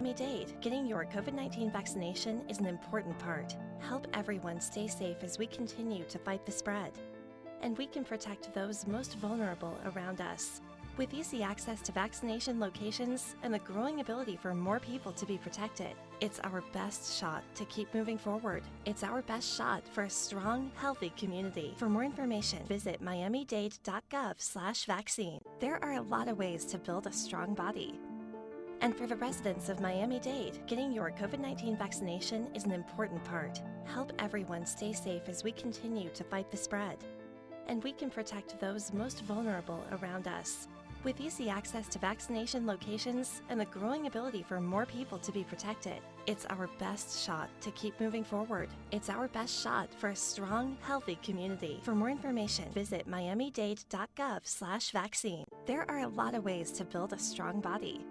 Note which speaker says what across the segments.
Speaker 1: Miami-Dade, getting your COVID-19 vaccination is an important part. Help everyone stay safe as we continue to fight the spread. And we can protect those most vulnerable around us. With easy access to vaccination locations and the growing ability for more people to be protected, it's our best shot to keep moving forward. It's our best shot for a strong, healthy community. For more information, visit miamidade.gov/vaccine. There are a lot of ways to build a strong body. And for the residents of Miami-Dade, getting your COVID-19 vaccination is an important part. Help everyone stay safe as we continue to fight the spread. And we can protect those most vulnerable around us. With easy access to vaccination locations and the growing ability for more people to be protected, it's our best shot to keep moving forward. It's our best shot for a strong, healthy community. For more information, visit miamidade.gov/vaccine. There are a lot of ways to build a strong body.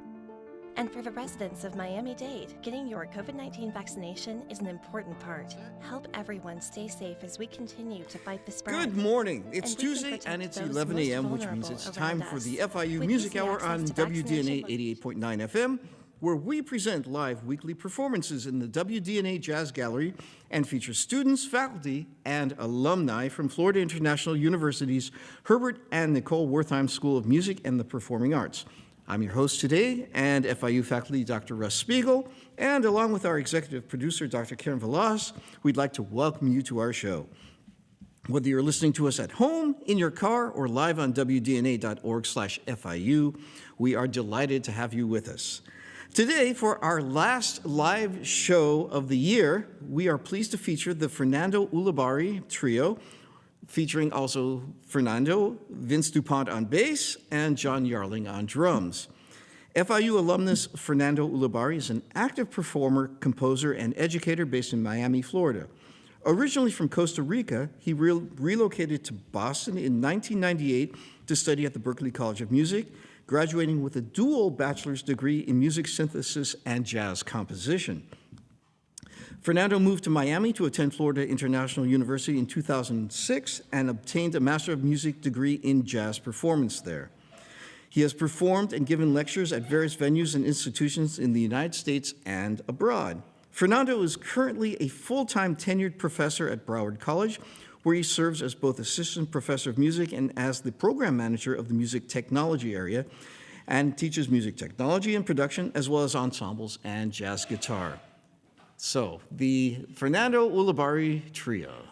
Speaker 1: And for the residents of Miami-Dade, getting your COVID-19 vaccination is an important part. Help everyone stay safe as we continue to fight the spread.
Speaker 2: Good morning. It's Tuesday and it's 11 a.m., which means it's time for the FIU Music Hour on WDNA 88.9 FM, where we present live weekly performances in the WDNA Jazz Gallery and feature students, faculty, and alumni from Florida International University's Herbert and Nicole Wertheim School of Music and the Performing Arts. I'm your host today, and FIU faculty Dr. Russ Spiegel, and along with our executive producer, Dr. Karen Velas, we'd like to welcome you to our show. Whether you're listening to us at home, in your car, or live on WDNA.org/FIU, we are delighted to have you with us. Today, for our last live show of the year, we are pleased to feature the Fernando Ulibarri Trio, featuring also Fernando, Vince DuPont on bass, and John Yarling on drums. FIU alumnus Fernando Ulibarri is an active performer, composer, and educator based in Miami, Florida. Originally from Costa Rica, he relocated to Boston in 1998 to study at the Berklee College of Music, graduating with a dual bachelor's degree in music synthesis and jazz composition. Fernando moved to Miami to attend Florida International University in 2006 and obtained a Master of Music degree in jazz performance there. He has performed and given lectures at various venues and institutions in the United States and abroad. Fernando is currently a full-time tenured professor at Broward College, where he serves as both assistant professor of music and as the program manager of the music technology area, and teaches music technology and production, as well as ensembles and jazz guitar. So, the Fernando Ulibarri Trio.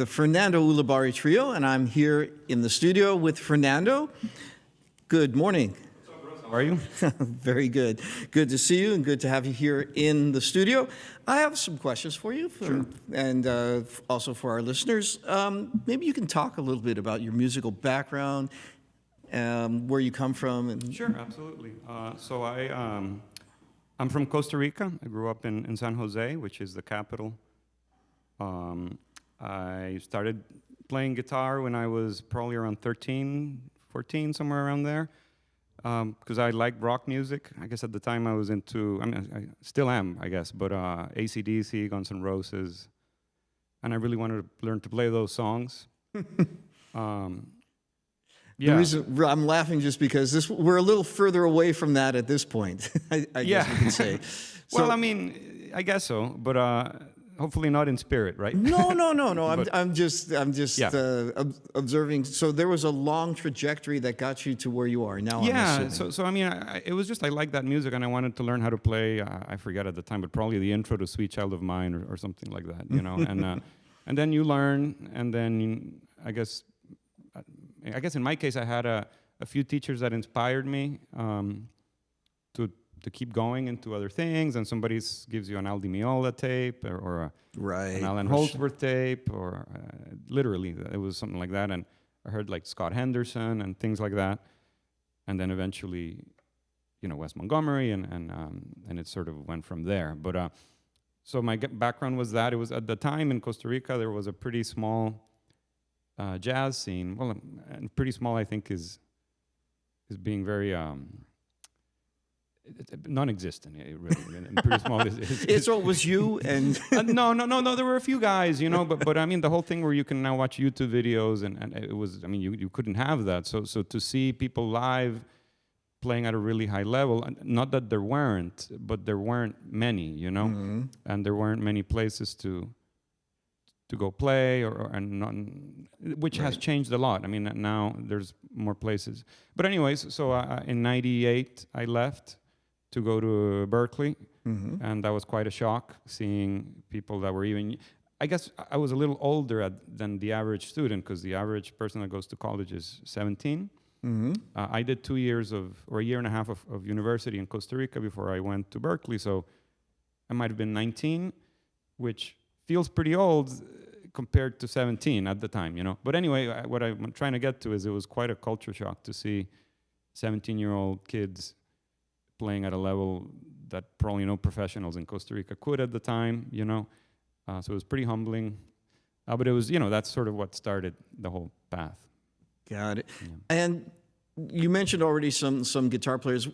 Speaker 2: the Fernando Ulibarri Trio, and I'm here in the studio with Fernando. Good morning.
Speaker 3: How are you?
Speaker 2: Very good. Good to see you and good to have you here in the studio. I have some questions for you and also for our listeners. Maybe you can talk a little bit about your musical background, where you come from. And
Speaker 3: Sure, absolutely. So I'm from Costa Rica. I grew up in San Jose, which is the capital. I started playing guitar when I was probably around 13, 14, somewhere around there. Because I like rock music. I guess at the time I was into, I still am, I guess, but AC/DC, Guns N' Roses. And I really wanted to learn to play those songs.
Speaker 2: The reason I'm laughing just because we're a little further away from that at this point, I guess we can say.
Speaker 3: Well, I mean, I guess so, but hopefully not in spirit, right?
Speaker 2: No. I'm just observing. So there was a long trajectory that got you to where you are now.
Speaker 3: Yeah. So I mean, it was just I liked that music and I wanted to learn how to play. I forget at the time, but probably the intro to "Sweet Child of Mine" or something like that, you know. And then you learn, and then I guess in my case, I had a few teachers that inspired me to keep going into other things, and somebody gives you an Al Di Meola tape or an Alan Holdsworth tape, or literally it was something like that. And I heard like Scott Henderson and things like that, and then eventually, Wes Montgomery, and it sort of went from there. But so my background was that it was at the time in Costa Rica there was a pretty small jazz scene. Well, and pretty small I think is being very non-existent, really. And pretty small
Speaker 2: So it was you and
Speaker 3: no. There were a few guys, but I mean the whole thing where you can now watch YouTube videos, and it was. I mean, you couldn't have that. So to see people live playing at a really high level, not that there weren't, but there weren't many, and there weren't many places to go play, which has changed a lot. I mean, now there's more places. But anyways, so in '98 I left to go to Berkeley, and that was quite a shock, seeing people that were even... I guess I was a little older than the average student, because the average person that goes to college is 17. I did 2 years or a year and a half of university in Costa Rica before I went to Berkeley, so I might have been 19, which feels pretty old compared to 17 at the time, But anyway, what I'm trying to get to is it was quite a culture shock to see 17-year-old kids playing at a level that probably no professionals in Costa Rica could at the time, So it was pretty humbling. But it was, that's sort of what started the whole path.
Speaker 2: Got it. Yeah. And you mentioned already some guitar players.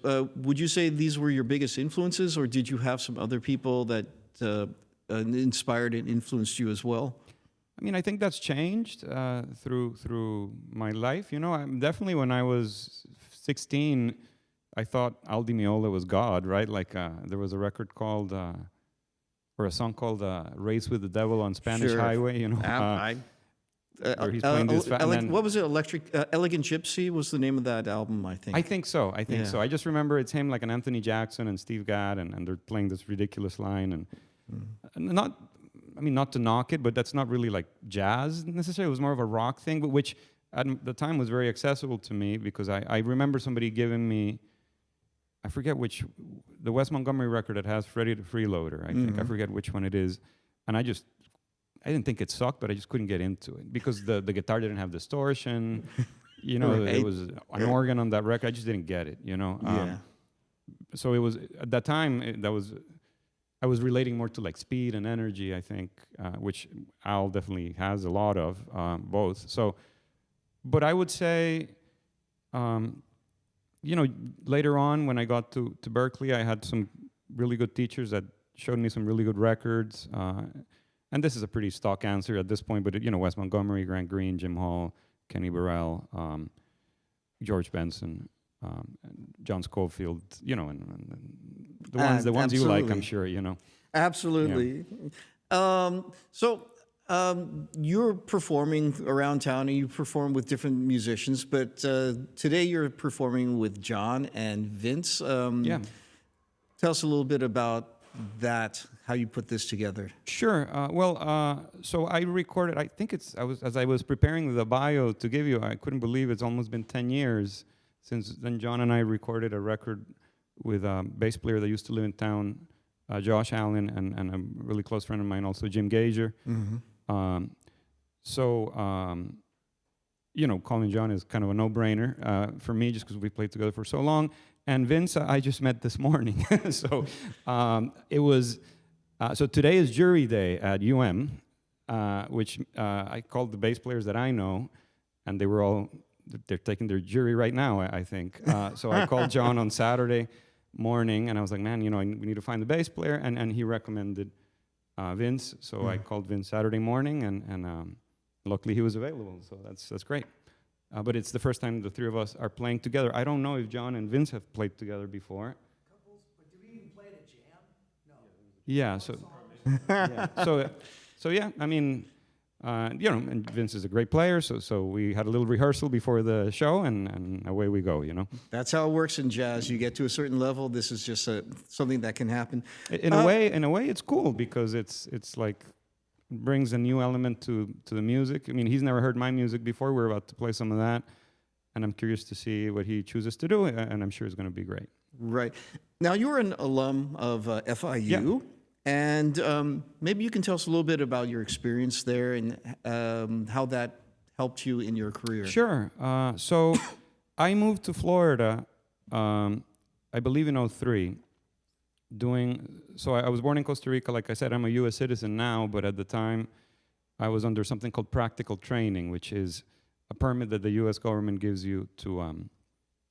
Speaker 2: Would you say these were your biggest influences, or did you have some other people that inspired and influenced you as well?
Speaker 3: I mean, I think that's changed through my life. I'm definitely when I was 16, I thought Al Di Meola was God, right? Like there was a record called, or a song called "Race with the Devil on Spanish Highway." Where he's playing this.
Speaker 2: What was it? Elegant Gypsy was the name of that album, I think.
Speaker 3: I think so. So. I just remember it's him, like an Anthony Jackson and Steve Gadd, and they're playing this ridiculous line, and not to knock it, but that's not really like jazz necessarily. It was more of a rock thing, but which at the time was very accessible to me, because I remember somebody giving me, I forget which, the Wes Montgomery record that has Freddie the Freeloader, I think. I forget which one it is. And I didn't think it sucked, but I just couldn't get into it because the guitar didn't have distortion. It was an organ on that record. I just didn't get it, So it was, at that time, I was relating more to like speed and energy, I think, which Al definitely has a lot of, both. So, but I would say, later on when I got to Berkeley, I had some really good teachers that showed me some really good records. And this is a pretty stock answer at this point, but Wes Montgomery, Grant Green, Jim Hall, Kenny Burrell, George Benson, John Scofield, and the ones you like, I'm sure,
Speaker 2: Absolutely. Yeah. You're performing around town, and you perform with different musicians, but today you're performing with John and Vince. Tell us a little bit about how you put this together?
Speaker 3: Sure. So I recorded. I think as I was preparing the bio to give you, I couldn't believe it's almost been 10 years since then. John and I recorded a record with a bass player that used to live in town, Josh Allen, and a really close friend of mine, also Jim Gager. Calling John is kind of a no-brainer for me, just because we played together for so long. And Vince, I just met this morning. So it was. So today is jury day at UM, which I called the bass players that I know, and they're taking their jury right now, I think. So I called John on Saturday morning, and I was like, man, we need to find the bass player, and he recommended Vince. So I called Vince Saturday morning, and luckily he was available. So that's great. But it's the first time the three of us are playing together. I don't know if John and Vince have played together before.
Speaker 4: But did we even play at a jam? No.
Speaker 3: Yeah. So yeah. I mean, and Vince is a great player. So we had a little rehearsal before the show, and away we go.
Speaker 2: That's how it works in jazz. You get to a certain level. This is just something that can happen.
Speaker 3: In a way, it's cool because it's like brings a new element to the music. I mean, he's never heard my music before. We're about to play some of that, and I'm curious to see what he chooses to do, and I'm sure it's going to be great.
Speaker 2: Right. Now, you're an alum of FIU, and maybe you can tell us a little bit about your experience there and how that helped you in your career.
Speaker 3: Sure. So I moved to Florida, I believe in '03. So I was born in Costa Rica. Like I said, I'm a U.S. citizen now, but at the time, I was under something called practical training, which is a permit that the U.S. government gives you to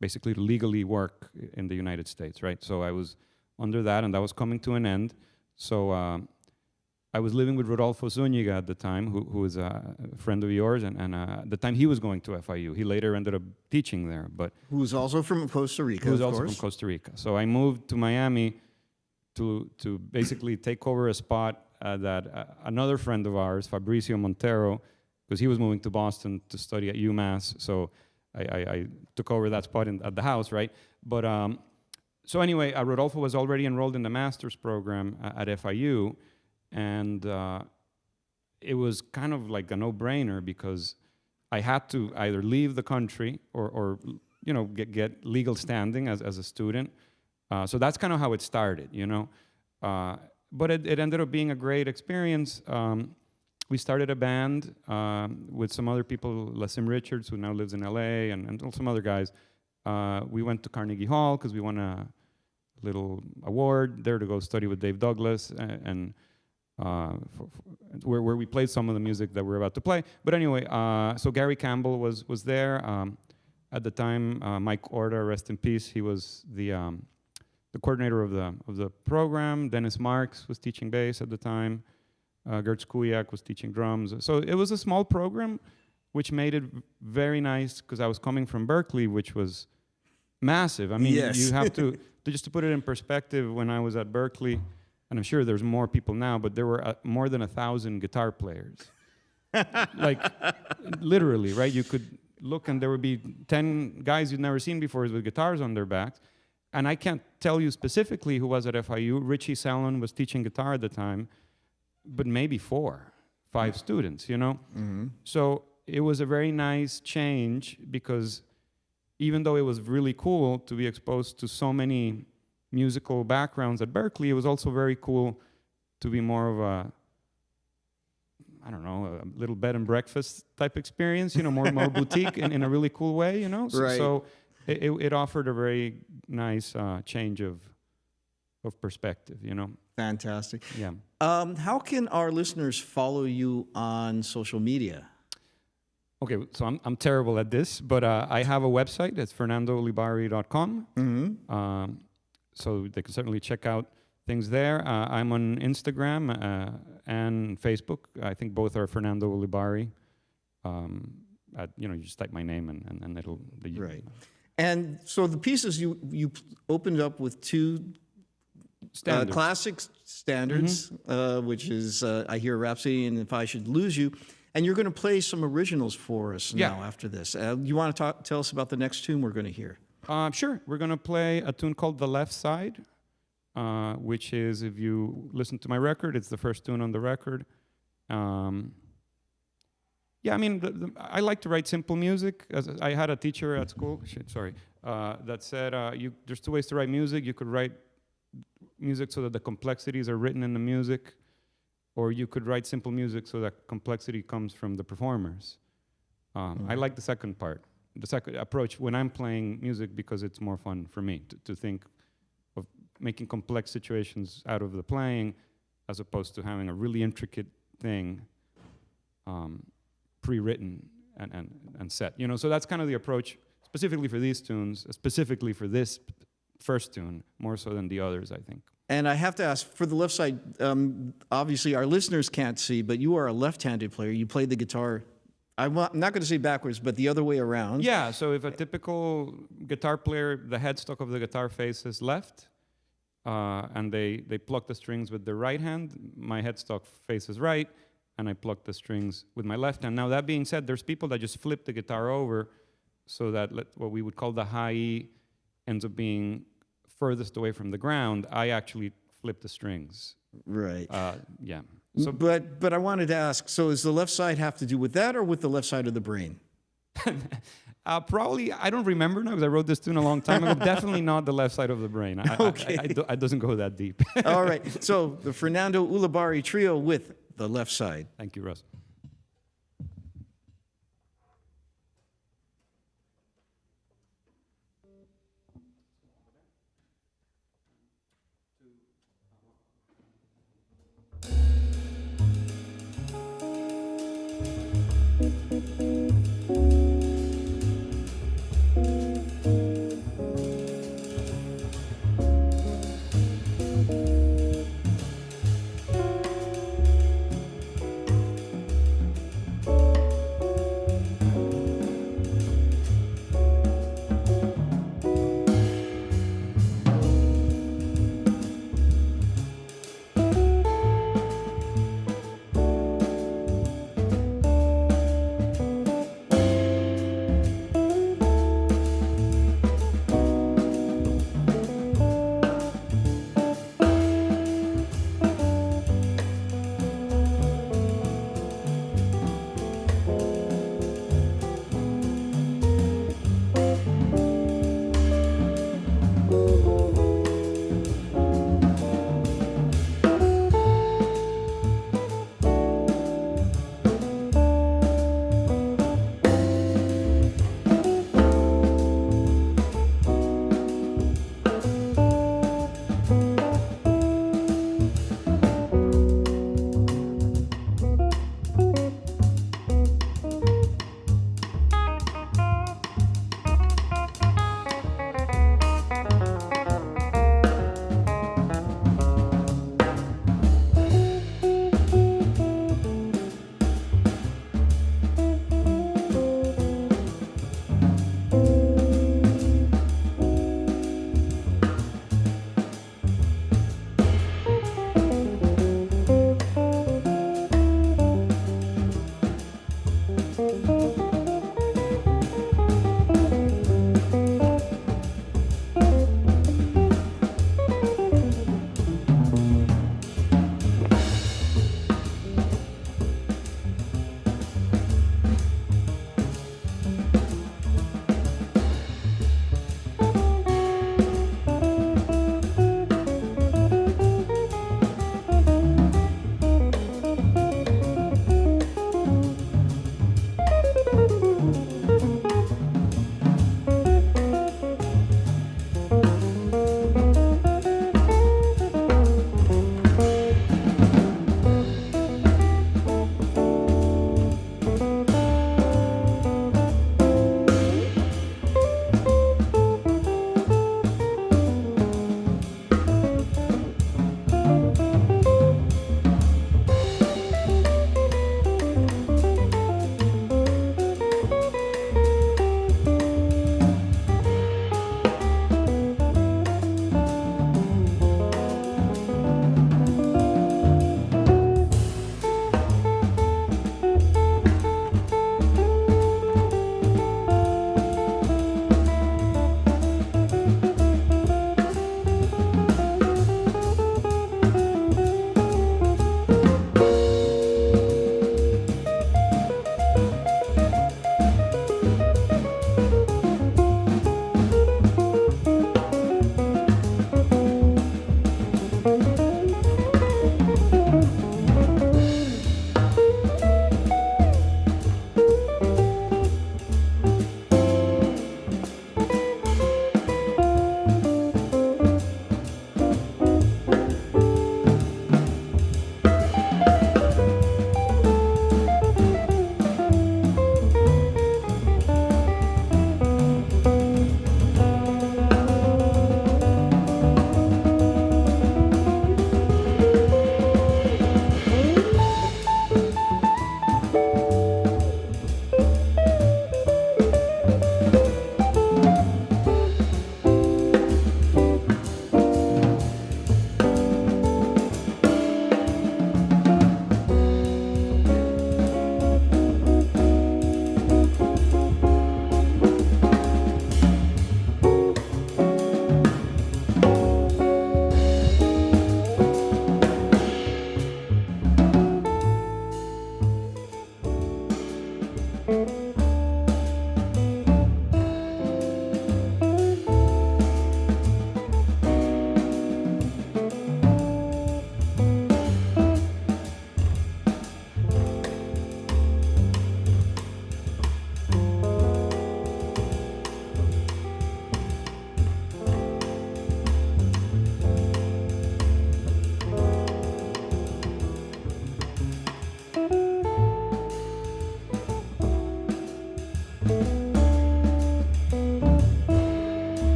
Speaker 3: basically legally work in the United States, right? So I was under that, and that was coming to an end. So I was living with Rodolfo Zúñiga at the time, who is a friend of yours, and at the time he was going to FIU. He later ended up teaching there, but
Speaker 2: who's also from Costa Rica,
Speaker 3: who's also from Costa Rica. So I moved to Miami to basically take over a spot that another friend of ours, Fabricio Montero, because he was moving to Boston to study at UMass, so I took over that spot at the house, right? But so anyway, Rodolfo was already enrolled in the master's program at FIU, and it was kind of like a no-brainer because I had to either leave the country or get legal standing as a student. So that's kind of how it started, But it ended up being a great experience. We started a band with some other people, Lasim Richards, who now lives in LA, and some other guys. We went to Carnegie Hall because we won a little award there to go study with Dave Douglas, and where we played some of the music that we're about to play. But anyway, so Gary Campbell was there. At the time, Mike Orda, rest in peace, he was the coordinator of the program. Dennis Marks was teaching bass at the time. Gertz Kuyak was teaching drums. So it was a small program, which made it very nice because I was coming from Berkeley, which was massive. I mean, you have to just to put it in perspective, when I was at Berkeley, and I'm sure there's more people now, but there were more than 1,000 guitar players. Like, literally, right? You could look and there would be 10 guys you'd never seen before with guitars on their backs. And I can't tell you specifically who was at FIU. Richie Sallon was teaching guitar at the time, but maybe 4, 5 students, Mm-hmm. So it was a very nice change because even though it was really cool to be exposed to so many musical backgrounds at Berkeley, it was also very cool to be more of a little bed and breakfast type experience, more boutique in a really cool way,
Speaker 2: Right.
Speaker 3: So it offered a very nice change of perspective,
Speaker 2: Fantastic.
Speaker 3: Yeah.
Speaker 2: How can our listeners follow you on social media?
Speaker 3: Okay, so I'm terrible at this, but I have a website. It's fernandoulibarri.com.
Speaker 2: Mm-hmm.
Speaker 3: So they can certainly check out things there. I'm on Instagram and Facebook. I think both are Fernando Ulibarri. You just type my name and it'll...
Speaker 2: Right. And so the pieces you opened up with 2 classic standards, mm-hmm. Which is I Hear Rhapsody and If I Should Lose You. And you're going to play some originals for us now after this. You want to tell us about the next tune we're going to hear?
Speaker 3: Sure. We're going to play a tune called The Left Side. which is, if you listen to my record, it's the first tune on the record. Yeah, I mean, I like to write simple music. I had a teacher at school, that said, there's two ways to write music. You could write music so that the complexities are written in the music, or you could write simple music so that complexity comes from the performers. I like the second part, the second approach when I'm playing music, because it's more fun for me to think of making complex situations out of the playing, as opposed to having a really intricate thing pre-written and set. You know, so that's kind of the approach specifically for these tunes, specifically for this first tune, more so than the others, I think.
Speaker 2: And I have to ask, for the left side, obviously our listeners can't see, but you are a left-handed player. You play the guitar, I'm not going to say backwards, but the other way around.
Speaker 3: Yeah, so if a typical guitar player, the headstock of the guitar faces left, and they pluck the strings with their right hand, my headstock faces right, and I pluck the strings with my left hand. Now, that being said, there's people that just flip the guitar over so that what we would call the high E ends up being furthest away from the ground. I actually flip the strings.
Speaker 2: Right.
Speaker 3: Yeah.
Speaker 2: So, but I wanted to ask, so does the left side have to do with that, or with the left side of the brain?
Speaker 3: Probably, I don't remember now because I wrote this tune a long time ago. Definitely not the left side of the brain.
Speaker 2: Okay.
Speaker 3: It doesn't go that deep.
Speaker 2: All right. So the Fernando Ulibarri Trio with the left side.
Speaker 3: Thank you, Russ.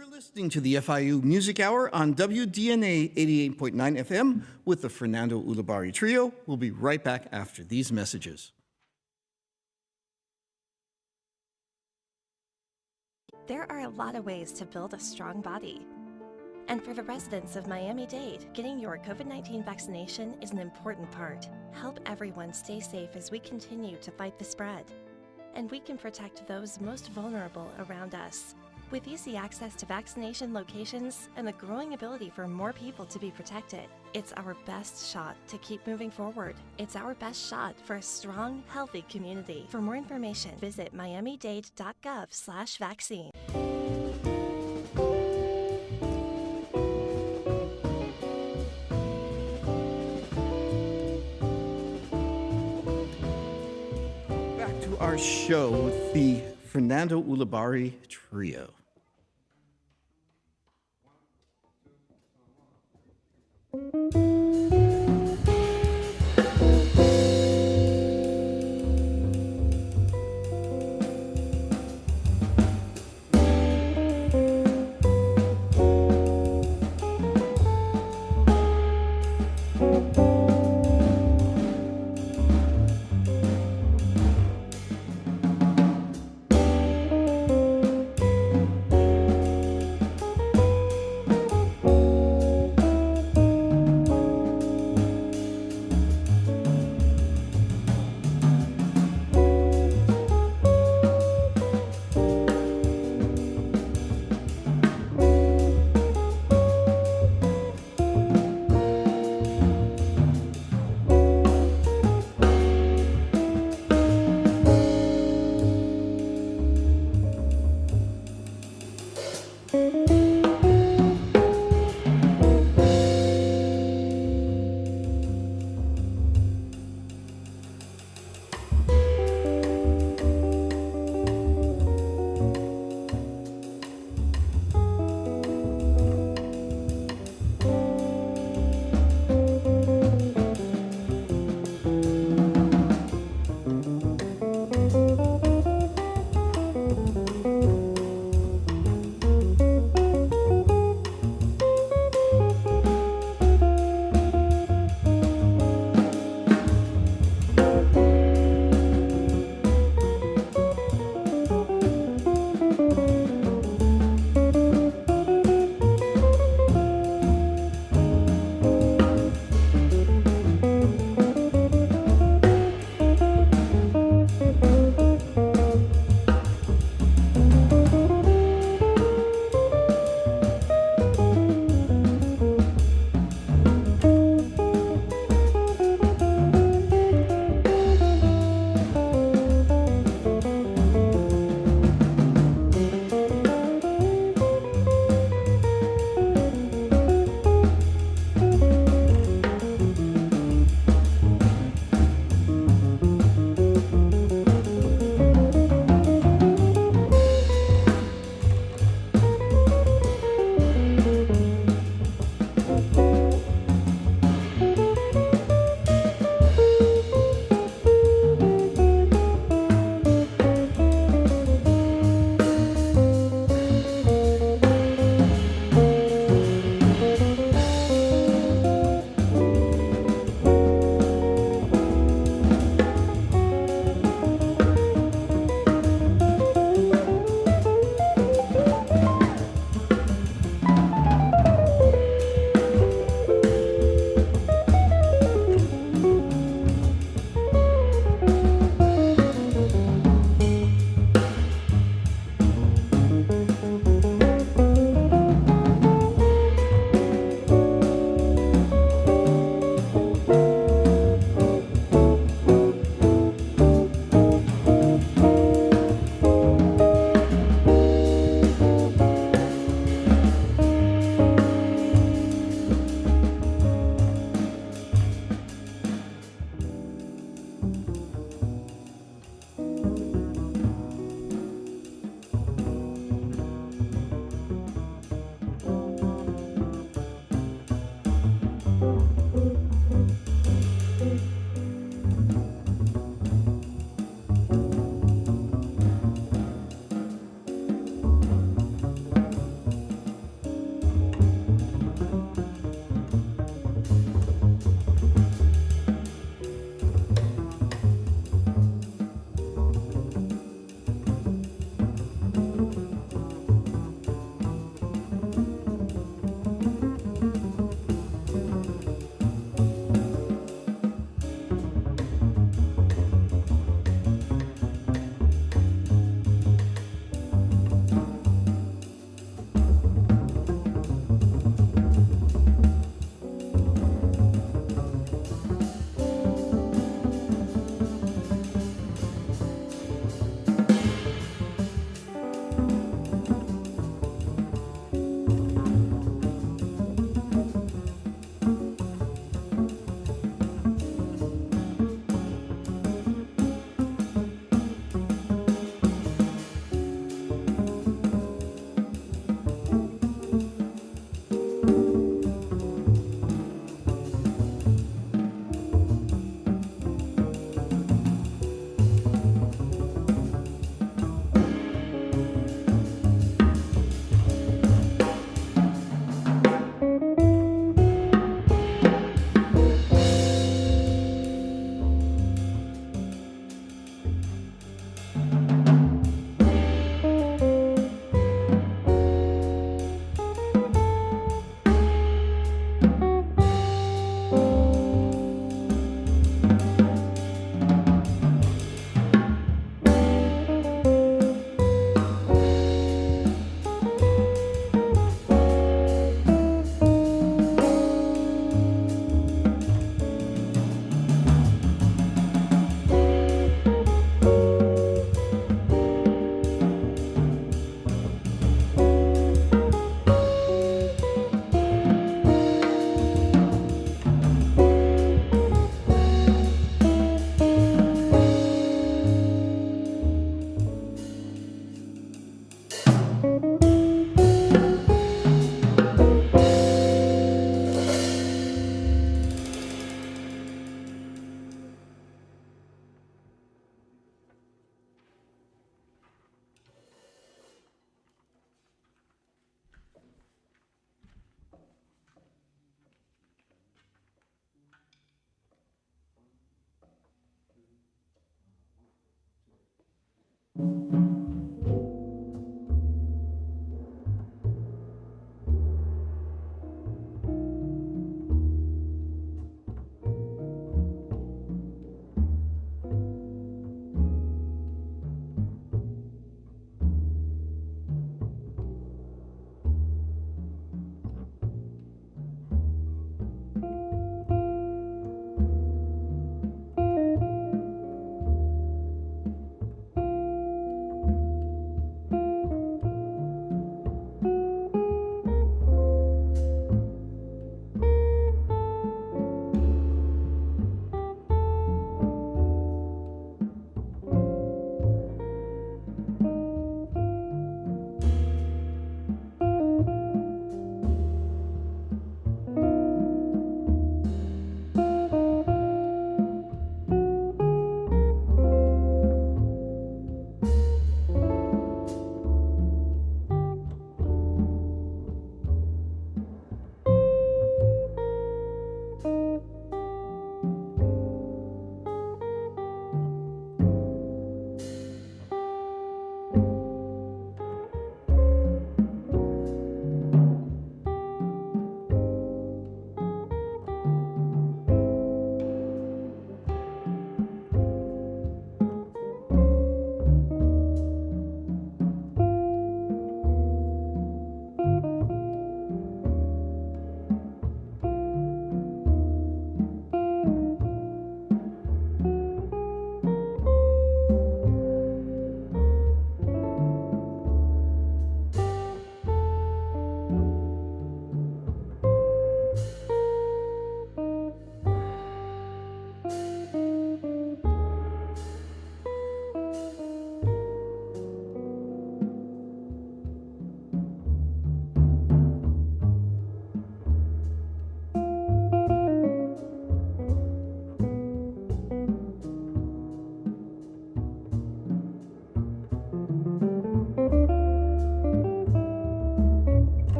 Speaker 2: You're listening to the FIU Music Hour on WDNA 88.9 FM with the Fernando Ulibarri Trio. We'll be right back after these messages.
Speaker 1: There are a lot of ways to build a strong body. And for the residents of Miami-Dade, getting your COVID-19 vaccination is an important part. Help everyone stay safe as we continue to fight the spread. And we can protect those most vulnerable around us. With easy access to vaccination locations and the growing ability for more people to be protected, it's our best shot to keep moving forward. It's our best shot for a strong, healthy community. For more information, visit miamidade.gov/vaccine.
Speaker 2: Back to our show with the Fernando Ulibarri Trio.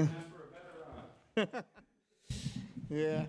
Speaker 3: couldn't ask for a better
Speaker 2: Yeah.